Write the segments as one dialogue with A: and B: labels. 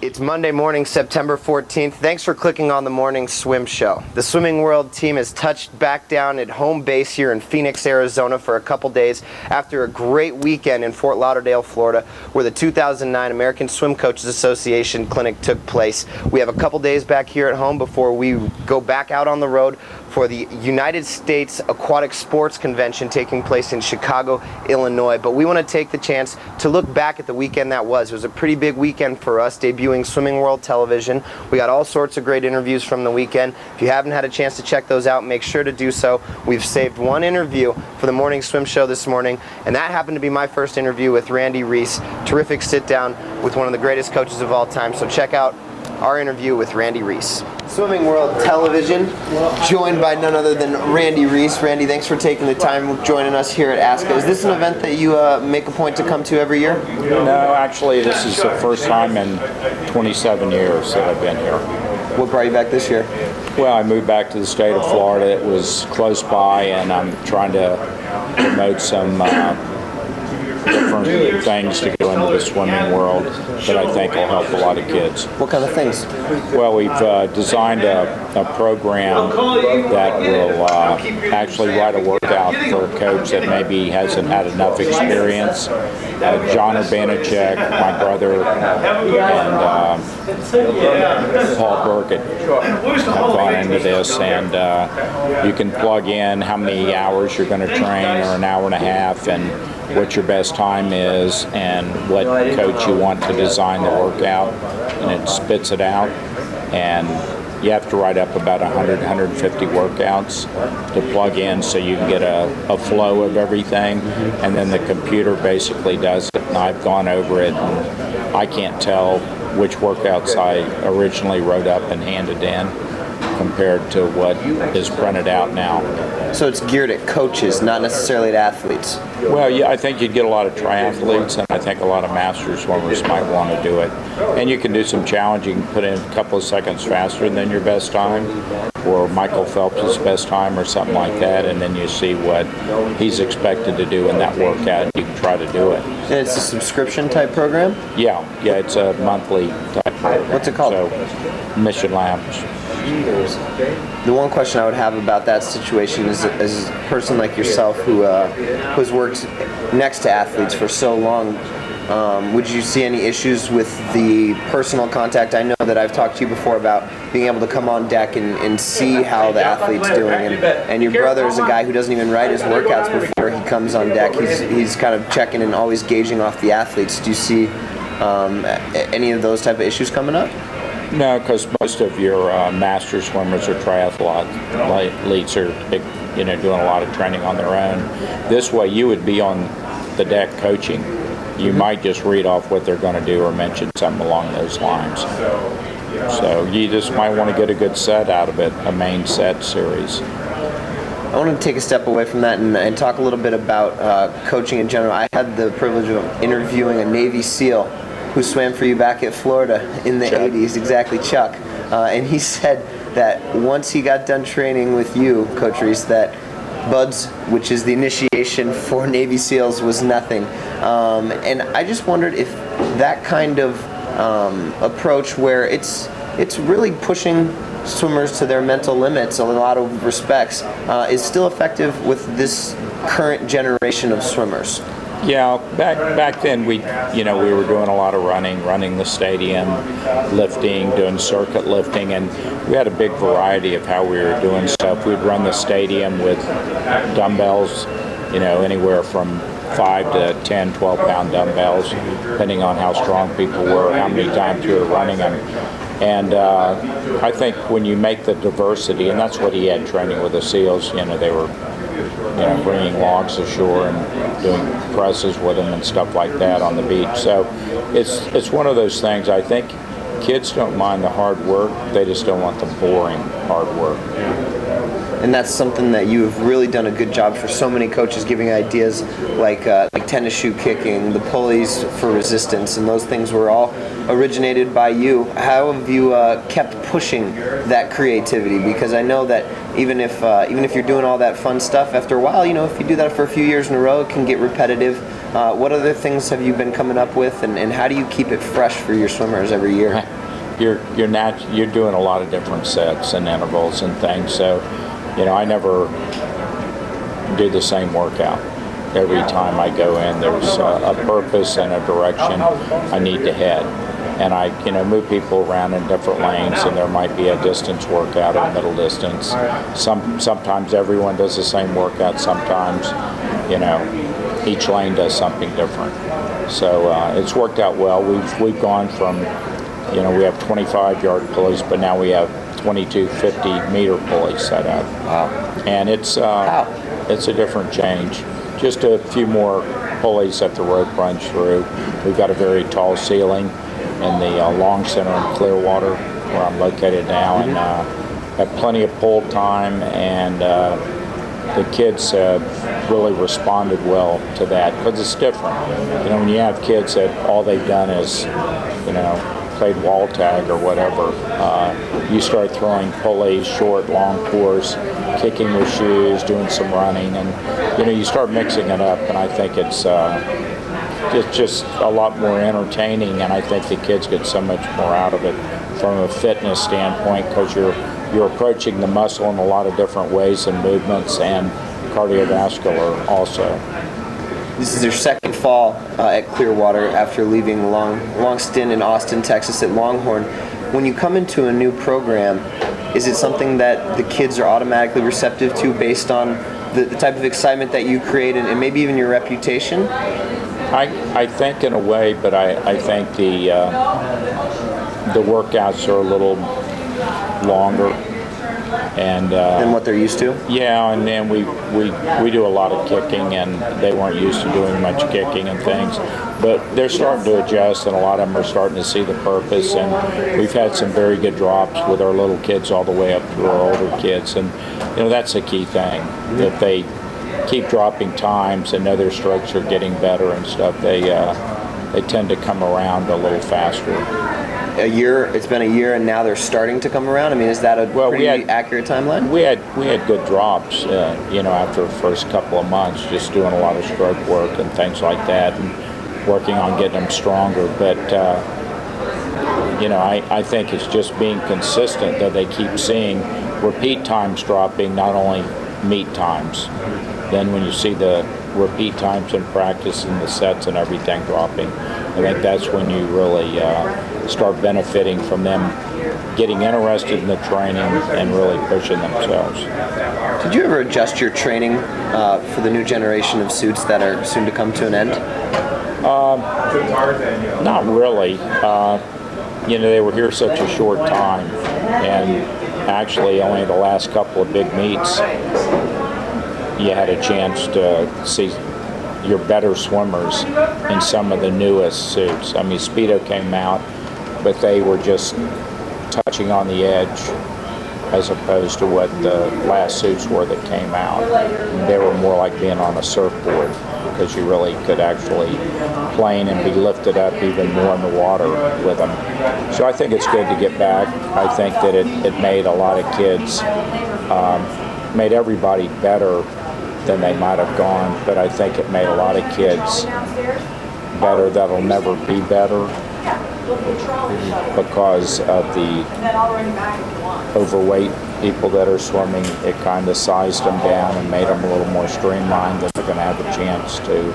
A: It's Monday morning, September 14th. Thanks for clicking on the Morning Swim Show. The Swimming World team has touched back down at home base here in Phoenix, Arizona for a couple days after a great weekend in Fort Lauderdale, Florida, where the 2009 American Swim Coaches Association Clinic took place. We have a couple days back here at home before we go back out on the road for the United States Aquatic Sports Convention taking place in Chicago, Illinois. But we want to take the chance to look back at the weekend that was. It was a pretty big weekend for us, debuting Swimming World Television. We got all sorts of great interviews from the weekend. If you haven't had a chance to check those out, make sure to do so. We've saved one interview for the Morning Swim Show this morning, and that happened to be my first interview with Randy Reese. Terrific sit down with one of the greatest coaches of all time. So check out our interview with Randy Reese. Swimming World Television, joined by none other than Randy Reese. Randy, thanks for taking the time joining us here at ASCA. Is this an event that you make a point to come to every year?
B: No, actually, this is the first time in 27 years that I've been here.
A: What brought you back this year?
B: Well, I moved back to the state of Florida. It was close by, and I'm trying to promote some different things to go into the swimming world that I think will help a lot of kids.
A: What kind of things?
B: Well, we've designed a program that will actually write a workout for a coach that maybe hasn't had enough experience. John Urbanacek, my brother, and Paul Burkett have gone into this, and you can plug in how many hours you're going to train, or an hour and a half, and what your best time is, and what coach you want to design the workout, and it spits it out. And you have to write up about 100, 150 workouts to plug in so you can get a flow of everything, and then the computer basically does it. And I've gone over it, and I can't tell which workouts I originally wrote up and handed in compared to what is printed out now.
A: So it's geared at coaches, not necessarily at athletes.
B: Well, yeah, I think you'd get a lot of triathletes, and I think a lot of master swimmers might want to do it. And you can do some challenging, put in a couple of seconds faster than your best time, or Michael Phelps' best time, or something like that, and then you see what he's expected to do in that workout, and you can try to do it.
A: And it's a subscription type program?
B: Yeah, it's a monthly type program.
A: What's it called?
B: So, Mission Labs.
A: The one question I would have about that situation is, as a person like yourself who has worked next to athletes for so long, would you see any issues with the personal contact? I know that I've talked to you before about being able to come on deck and see how the athlete's doing, and your brother is a guy who doesn't even write his workouts before he comes on deck. He's kind of checking and always gauging off the athletes. Do you see any of those type of issues coming up?
B: No, because most of your master swimmers or triathletes are doing a lot of training on their own. This way, you would be on the deck coaching. You might just read off what they're going to do or mention something along those lines. So you just might want to get a good set out of it, a main set series.
A: I want to take a step away from that and talk a little bit about coaching in general. I had the privilege of interviewing a Navy SEAL who swam for you back at Florida in the 80s, exactly, Chuck. And he said that once he got done training with you, Coach Reese, that BUDS, which is the initiation for Navy SEALs, was nothing. And I just wondered if that kind of approach, where it's really pushing swimmers to their mental limits in a lot of respects, is still effective with this current generation of swimmers.
B: Yeah, back then we were doing a lot of running the stadium, lifting, doing circuit lifting, and we had a big variety of how we were doing stuff. We'd run the stadium with dumbbells, anywhere from 5 to 10, 12-pound dumbbells, depending on how strong people were, how many times we were running them. And I think when you make the diversity, and that's what he had training with the SEALs, they were bringing logs ashore and doing presses with them and stuff like that on the beach. So it's one of those things. I think kids don't mind the hard work. They just don't want the boring hard work.
A: And that's something that you have really done a good job for so many coaches, giving ideas like tennis shoe kicking, the pulleys for resistance, and those things were all originated by you. How have you kept pushing that creativity? Because I know that even if you're doing all that fun stuff, after a while, if you do that for a few years in a row, it can get repetitive. What other things have you been coming up with, and how do you keep it fresh for your swimmers every year?
B: You're doing a lot of different sets and intervals and things, so I never do the same workout. Every time I go in, there's a purpose and a direction I need to head. And I move people around in different lanes, and there might be a distance workout or middle distance. Sometimes everyone does the same workout. Sometimes, each lane does something different. So it's worked out well. We've gone from, we have 25-yard pulleys, but now we have 22 50-meter pulleys set up.
A: Wow.
B: And it's a different change. Just a few more pulleys that the rope runs through. We've got a very tall ceiling in the Long Center in Clearwater, where I'm located now, and have plenty of pull time, and the kids have really responded well to that, because it's different. When you have kids that all they've done is, played wall tag or whatever, you start throwing pulleys, short, long course, kicking with shoes, doing some running, and you start mixing it up, and I think it's just a lot more entertaining, and I think the kids get so much more out of it from a fitness standpoint, because you're approaching the muscle in a lot of different ways and movements, and cardiovascular also.
A: This is your second fall at Clearwater after leaving a long stint in Austin, Texas at Longhorn. When you come into a new program, is it something that the kids are automatically receptive to based on the type of excitement that you create, and maybe even your reputation?
B: I think in a way, but I think the workouts are a little longer, and
A: than what they're used to.
B: Yeah, and then we do a lot of kicking, and they weren't used to doing much kicking and things, but they're starting to adjust, and a lot of them are starting to see the purpose, and we've had some very good drops with our little kids all the way up to our older kids, and that's a key thing, that they keep dropping times and know their strokes are getting better and stuff. They tend to come around a little faster.
A: It's been a year, and now they're starting to come around. I mean, is that a pretty accurate timeline?
B: We had good drops, after the first couple of months, just doing a lot of stroke work and things like that, and working on getting them stronger. But I think it's just being consistent that they keep seeing repeat times dropping, not only meet times. Then when you see the repeat times in practice and the sets and everything dropping, I think that's when you really start benefiting from them getting interested in the training and really pushing themselves.
A: Did you ever adjust your training for the new generation of suits that are soon to come to an end?
B: Not really. They were here such a short time, and actually only the last couple of big meets you had a chance to see your better swimmers in some of the newest suits. I mean, Speedo came out, but they were just touching on the edge as opposed to what the last suits were that came out. And they were more like being on a surfboard, because you really could actually plane and be lifted up even more in the water with them. So I think it's good to get back. I think that it made a lot of kids, made everybody better than they might have gone, but I think it made a lot of kids better that'll never be better because of the overweight people that are swimming. It kind of sized them down and made them a little more streamlined, that they're going to have a chance to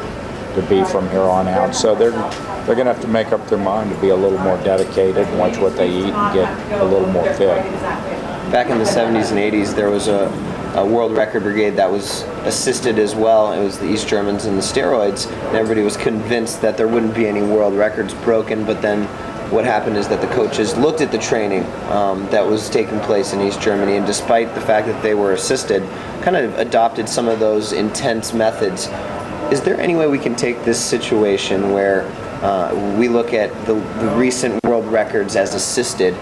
B: be from here on out. So they're going to have to make up their mind to be a little more dedicated and watch what they eat and get a little more fit.
A: Back in the 70s and 80s, there was a world record brigade that was assisted as well. It was the East Germans and the steroids, and everybody was convinced that there wouldn't be any world records broken, but then what happened is that the coaches looked at the training that was taking place in East Germany, and despite the fact that they were assisted, kind of adopted some of those intense methods. Is there any way we can take this situation where we look at the recent world records as assisted,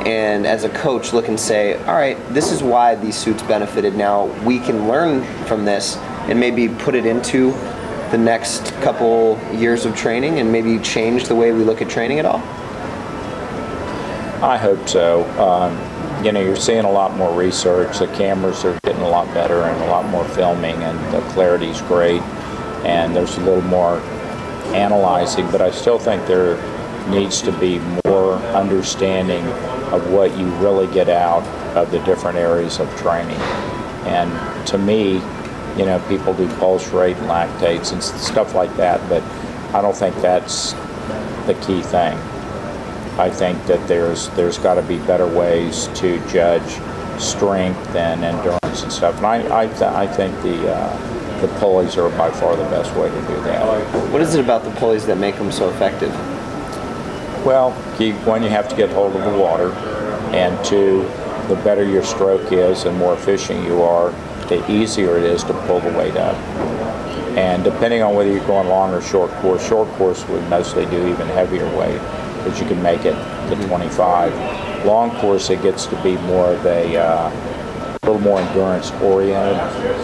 A: and as a coach look and say, all right, this is why these suits benefited. Now we can learn from this and maybe put it into the next couple years of training and maybe change the way we look at training at all?
B: I hope so. You know, you're seeing a lot more research. The cameras are getting a lot better and a lot more filming, and the clarity's great, and there's a little more analyzing, but I still think there needs to be more understanding of what you really get out of the different areas of training. And to me, you know, people do pulse rate and lactates and stuff like that, but I don't think that's the key thing. I think that there's got to be better ways to judge strength and endurance and stuff. And I think the pulleys are by far the best way to do that.
A: What is it about the pulleys that make them so effective?
B: Well, one, you have to get hold of the water, and two, the better your stroke is and more efficient you are, the easier it is to pull the weight up. And depending on whether you're going long or short course would mostly do even heavier weight, but you can make it to 25. Long course, it gets to be more of a little more endurance oriented.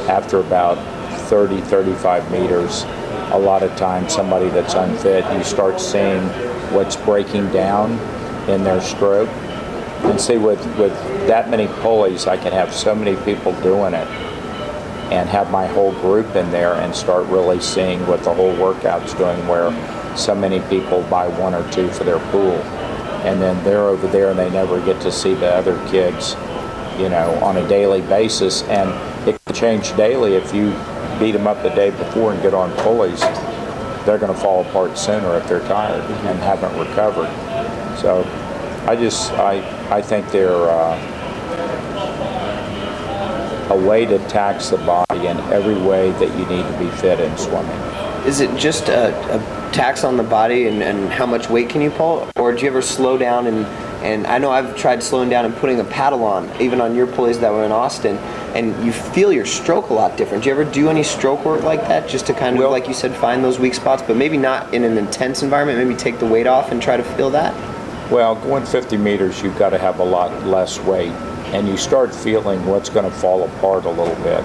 B: After about 30, 35 meters, a lot of times somebody that's unfit, you start seeing what's breaking down in their stroke. And see, with that many pulleys, I can have so many people doing it and have my whole group in there and start really seeing what the whole workout's doing, where so many people buy one or two for their pool, and then they're over there and they never get to see the other kids, you know, on a daily basis. And it can change daily. If you beat them up the day before and get on pulleys, they're going to fall apart sooner if they're tired and haven't recovered. So I think they're a way to tax the body in every way that you need to be fit in swimming.
A: Is it just a tax on the body and how much weight can you pull? Or do you ever slow down and I know I've tried slowing down and putting a paddle on, even on your pulleys that were in Austin, and you feel your stroke a lot different. Do you ever do any stroke work like that, just to kind of, like you said, find those weak spots, but maybe not in an intense environment, maybe take the weight off and try to feel that?
B: Well, going 50 meters, you've got to have a lot less weight, and you start feeling what's going to fall apart a little bit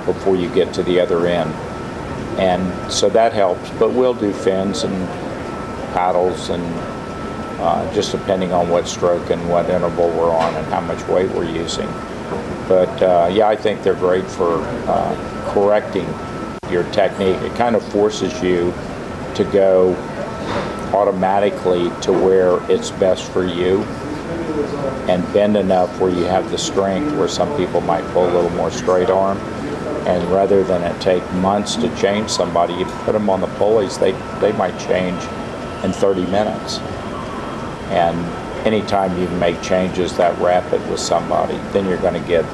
B: before you get to the other end. And so that helps, but we'll do fins and paddles and just depending on what stroke and what interval we're on and how much weight we're using. But yeah, I think they're great for correcting your technique. It kind of forces you to go automatically to where it's best for you and bend enough where you have the strength, where some people might pull a little more straight arm. And rather than it take months to change somebody, you put them on the pulleys, they might change in 30 minutes. And anytime you can make changes that rapid with somebody, then you're going to get,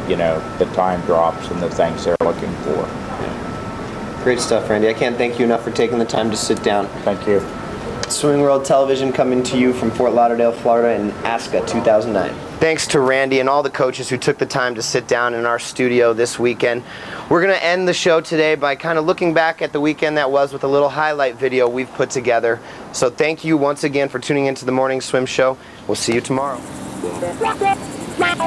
B: you know, the time drops and the things they're looking for.
A: Great stuff, Randy. I can't thank you enough for taking the time to sit down.
B: Thank you.
A: Swimming World Television coming to you from Fort Lauderdale, Florida in ASCA 2009. Thanks to Randy and all the coaches who took the time to sit down in our studio this weekend. We're going to end the show today by kind of looking back at the weekend that was with a little highlight video we've put together. So thank you once again for tuning into the Morning Swim Show. We'll see you tomorrow.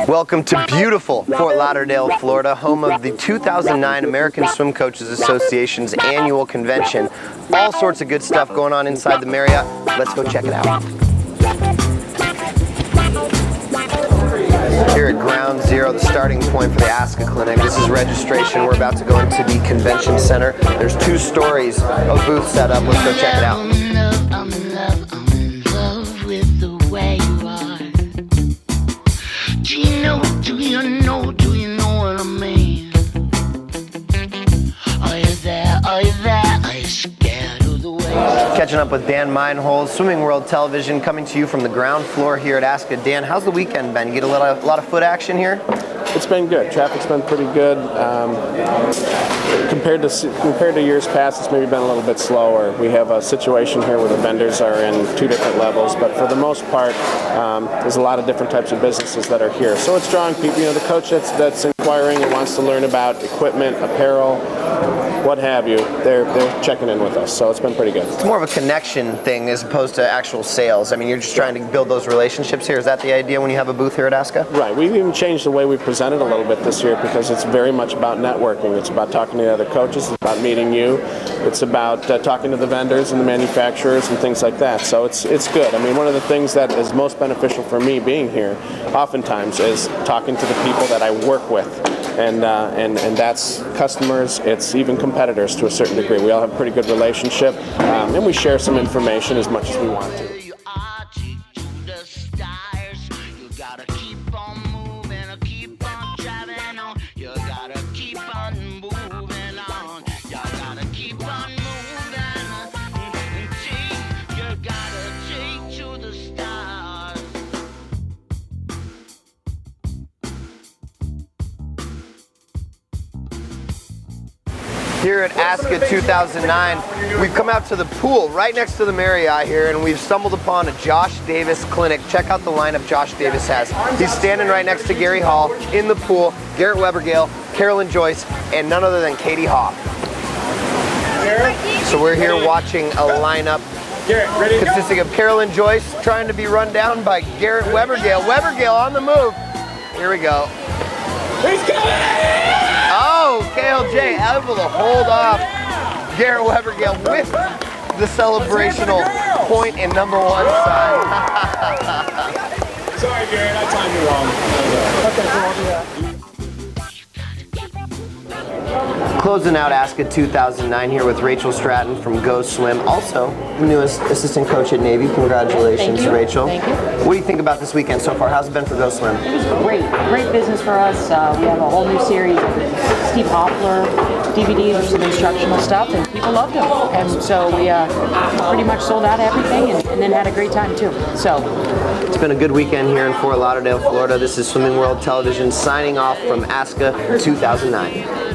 A: Welcome to beautiful Fort Lauderdale, Florida, home of the 2009 American Swim Coaches Association's annual convention. All sorts of good stuff going on inside the Marriott. Let's go check it out. Here at Ground Zero, the starting point for the ASCA Clinic. This is registration. We're about to go into the convention center. There's 2 stories of booths set up. Let's go check it out.
C: I'm in love with the way you are. Do you know what I mean? Are you there, are you scared of the way?
A: Catching up with Dan Meinholz, Swimming World Television, coming to you from the ground floor here at ASCA. Dan, how's the weekend been? You get a lot of foot action here?
D: It's been good. Traffic's been pretty good. Compared to years past, it's maybe been a little bit slower. We have a situation here where the vendors are in 2 different levels, but for the most part, there's a lot of different types of businesses that are here. So it's drawing people. You know, the coach that's inquiring and wants to learn about equipment, apparel, what have you, they're checking in with us. So it's been pretty good.
A: It's more of a connection thing as opposed to actual sales. I mean, you're just trying to build those relationships here. Is that the idea when you have a booth here at ASCA?
D: Right. We've even changed the way we presented a little bit this year because it's very much about networking. It's about talking to the other coaches. It's about meeting you. It's about talking to the vendors and the manufacturers and things like that. So it's good. I mean, one of the things that is most beneficial for me being here oftentimes is talking to the people that I work with. And that's customers, it's even competitors to a certain degree. We all have a pretty good relationship, and we share some information as much as we want to.
A: Here at ASCA 2009, we've come out to the pool right next to the Marriott here, and we've stumbled upon a Josh Davis clinic. Check out the lineup Josh Davis has. He's standing right next to Gary Hall in the pool, Garrett Webergale, Carolyn Joyce, and none other than Katie Hoff. So we're here watching a lineup consisting of Carolyn Joyce trying to be run down by Garrett Webergale. Webergale on the move. Here we go.
E: He's coming!
A: Oh, KLJ able to hold off Garrett Webergale with the celebrational point and #1 sign.
E: Sorry, Garrett, I timed you wrong.
A: Closing out ASCA 2009 here with Rachel Stratton from Go Swim, also the newest assistant coach at Navy. Congratulations,
F: Thank you.
A: Rachel.
F: Thank you.
A: What do you think about this weekend so far? How's it been for Go Swim?
F: It was great business for us. We have a whole new series of Steve Hoffler DVDs with some instructional stuff, and people loved them. And so we pretty much sold out everything, and then had a great time too. So
A: It's been a good weekend here in Fort Lauderdale, Florida. This is Swimming World Television signing off from ASCA 2009.